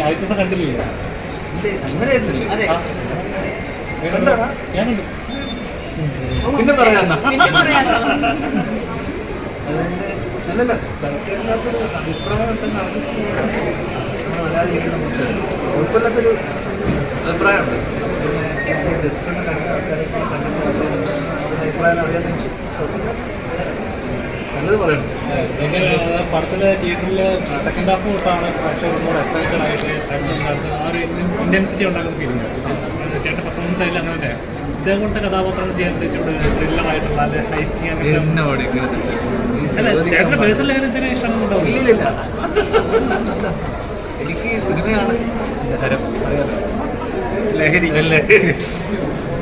ആദ്യത്തെ കണ്ടില്ലേ? ഞാനുണ്ട്. പിന്നെ പറയാന്ന അല്ലല്ല അഭിപ്രായം ഉണ്ടെന്ന് അറിഞ്ഞിട്ട് നമ്മൾ വരാതിരിക്കുന്ന മോശം കുഴപ്പമില്ലാത്തൊരു അഭിപ്രായമുണ്ട്. പിന്നെ ജസ്റ്റ് ഒന്ന് കണ്ട ആൾക്കാരൊക്കെ കണ്ടിട്ട് അഭിപ്രായം അറിയാമെന്ന് വെച്ചു നല്ലത് പറയണം. പടത്തിലെ തിയേറ്ററിൽ സെക്കൻഡ് ഹാഫ് തൊട്ടാണ് പ്രേക്ഷകർക്കൂടെ എക്സൈറ്റഡ് ആയിട്ട് ആ ഒരു ഇൻറ്റൻസിറ്റി ഉണ്ടാക്കുന്ന ഫീലിംഗ്. ചേട്ടൻ്റെ പെർഫോമൻസ് ആയാലും അങ്ങനെ ഇതേപോലത്തെ കഥാപാത്രങ്ങൾ ചെയ്യാൻ ഇച്ചിരി ത്രില്ലറായിട്ടുള്ള അല്ലെ ഹൈസ് ചെയ്യാൻ അല്ല ചേട്ടൻ്റെ പേഴ്സണൽ കാര്യം എന്തിനാ ഇഷ്ടമുണ്ടാവും? ഇല്ലില്ല, എനിക്ക് സിനിമയാണ് ഹരം, അറിയാലോ, ലഹരി.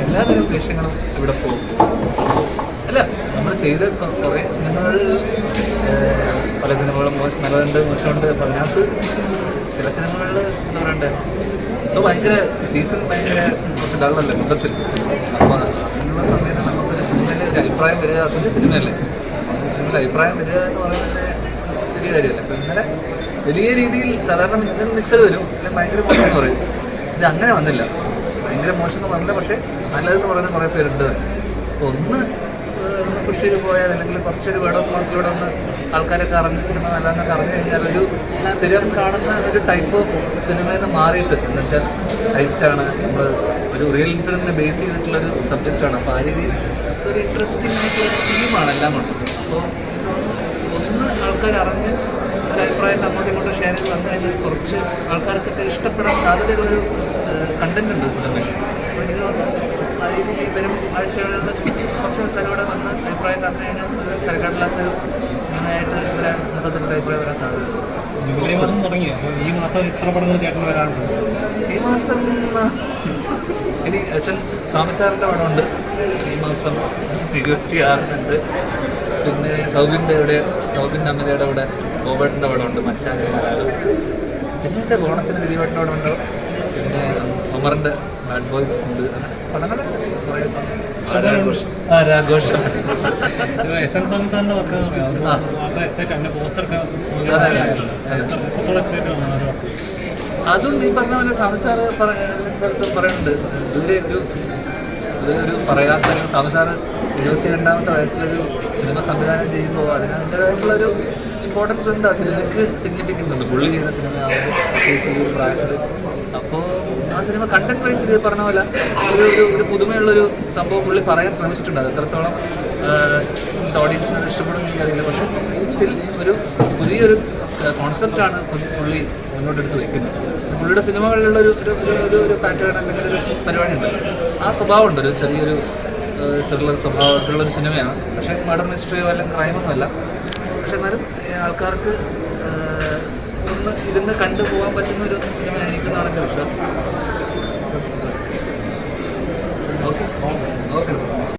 എല്ലാതരം ലക്ഷ്യങ്ങളും ഇവിടെ പോകും. അല്ല, നമ്മൾ ചെയ്ത കുറേ സിനിമകളിൽ പല സിനിമകളും നല്ലതുണ്ട്, മോശമുണ്ട്. അപ്പം അതിനകത്ത് ചില സിനിമകളിൽ എന്താ പറയണ്ടേ, ഇപ്പോൾ ഭയങ്കര സീസൺ ഭയങ്കര കുറച്ച് ഡള്ളല്ലേ മൊത്തത്തിൽ. അപ്പോൾ അങ്ങനെയുള്ള സമയത്ത് നമുക്കൊരു സിനിമയിൽ ഒരു അഭിപ്രായം വരിക, അതൊരു സിനിമയല്ലേ, സിനിമയിൽ അഭിപ്രായം വരിക എന്ന് പറയുന്നത് വലിയ കാര്യമല്ല. അപ്പോൾ ഇന്നലെ വലിയ രീതിയിൽ സാധാരണ ഇങ്ങനെ മിക്സഡ് വരും, അല്ലെങ്കിൽ ഭയങ്കര മോശം എന്ന് പറയും. ഇത് അങ്ങനെ വന്നില്ല, ഭയങ്കര മോശം എന്ന് പറഞ്ഞില്ല, പക്ഷേ നല്ലതെന്ന് പറയുന്ന കുറേ പേരുണ്ട്. അപ്പോൾ ഒന്ന് പുഷ് ചെയ്ത് പോയാൽ, അല്ലെങ്കിൽ കുറച്ചൊരു വേടൊക്കെ നോക്കിലൂടെ ഒന്ന് ആൾക്കാരൊക്കെ അറിഞ്ഞ് സിനിമ നല്ലതെന്നൊക്കെ അറിഞ്ഞു കഴിഞ്ഞാൽ ഒരു സ്ഥിരം കാണുന്ന ഒരു ടൈപ്പ് ഓഫ് സിനിമയിൽ നിന്ന് മാറിയിട്ട്, എന്ന് വെച്ചാൽ ഹൈസ്റ്റാണ്, നമ്മൾ ഒരു റിയൽ ഇൻസിഡൻറ്റിനെ ബേസ് ചെയ്തിട്ടുള്ളൊരു സബ്ജക്റ്റാണ്. അപ്പോൾ ആ രീതിയിൽ ഒരു ഇൻട്രസ്റ്റിംഗ് ആയിട്ടുള്ള തീമാണ് എല്ലാം കൊണ്ടും. അപ്പോൾ ഒന്ന് ആൾക്കാർ അറിഞ്ഞ് ഒരു അഭിപ്രായം അങ്ങോട്ടും ഇങ്ങോട്ടും ഷെയർ ചെയ്ത് വന്നു കഴിഞ്ഞാൽ കുറച്ച് ആൾക്കാർക്കൊക്കെ ഇഷ്ടപ്പെടാൻ സാധ്യതയുള്ളൊരു കണ്ടന്റ് ഉണ്ട് സിനിമയിൽ. അപ്പോൾ എനിക്ക് തോന്നുന്നു ആ രീതിയിൽ വരും ആഴ്ചകളിൽ കുറച്ച് ആൾക്കാരോടെ വന്ന് അഭിപ്രായം പറഞ്ഞു കഴിഞ്ഞാൽ ഒരു തിരക്കാടില്ലാത്തൊരു സിനിമയായിട്ട് വരാൻ മൊത്തത്തിലൊരു അഭിപ്രായം വരാൻ സാധ്യതയുണ്ട്. ജൂലൈ മാസം തുടങ്ങി, ഈ മാസം എത്ര പടങ്ങൾ ചേട്ടൻ വരാനുണ്ട്? ഈ മാസം ഇനി എസൻസ് സ്വാമി സാറിൻ്റെ പടമുണ്ട്, ഈ മാസം 26-നുണ്ട്. പിന്നെ സൗബിൻ്റെ അമിതയുടെ അവിടെ ബോബേട്ടൻ്റെ പടമുണ്ട്, മച്ചാൻ്റെ കലാലു. പിന്നെ ഓണത്തിന് ദിലീപേട്ടൻ്റെ പടമുണ്ട്. പിന്നെ ഒമറിൻ്റെ ബാഡ് ബോയ്സ് ഉണ്ട്. പടങ്ങളുണ്ട് കുറേ. ആരാഘോഷം അതും ഈ പറഞ്ഞ പോലെ സ്വാമി സാറ് സ്ഥലത്തും പറയുന്നുണ്ട്. ഇതൊരു പറയാത്ത സ്വാമി സാറ് 72ാമത്തെ വയസ്സിലൊരു സിനിമ സംവിധാനം ചെയ്യുമ്പോൾ അതിൻ്റെതായിട്ടുള്ളൊരു ഇമ്പോർട്ടൻസ് ഉണ്ട്, ആ സിനിമയ്ക്ക് സിഗ്നിഫിക്കൻസ് ഉണ്ട്. പുള്ളി ചെയ്യുന്ന സിനിമയാവുമ്പോൾ പ്രത്യേകിച്ച് ഈ പ്രായത്തിൽ. അപ്പോൾ ആ സിനിമ കണ്ടന്റ് വൈസ് ഇത് പറഞ്ഞ പോലെ ഒരു പുതുമയുള്ളൊരു സംഭവം പുള്ളി പറയാൻ ശ്രമിച്ചിട്ടുണ്ട്. അത് എത്രത്തോളം ഓഡിയൻസിനോട് ഇഷ്ടപ്പെടുമെന്ന് എനിക്കറിയില്ല, പക്ഷേ സ്റ്റിൽ ഒരു പുതിയൊരു കോൺസെപ്റ്റാണ് പുള്ളി മുന്നോട്ടെടുത്ത് വയ്ക്കുന്നത്. പുള്ളിയുടെ സിനിമകളിലുള്ള ഒരു പാറ്റേൺ അല്ലെങ്കിൽ ഒരു പരിപാടി ഉണ്ട്, ആ സ്വഭാവമുണ്ട്. ഒരു ചെറിയൊരു ത്രില്ലർ സ്വഭാവത്തിലുള്ളൊരു സിനിമയാണ്, പക്ഷേ മർഡർ മിസ്റ്ററിയോ അല്ലെങ്കിൽ ക്രൈമൊന്നുമല്ല. പക്ഷെ എന്നാലും ആൾക്കാർക്ക് ഒന്ന് ഇരുന്ന് കണ്ടുപോകാൻ പറ്റുന്ന ഒരു സിനിമയായിരിക്കും എന്നാണ് എൻ്റെ വിശ്വാസം. ഓക്കെ.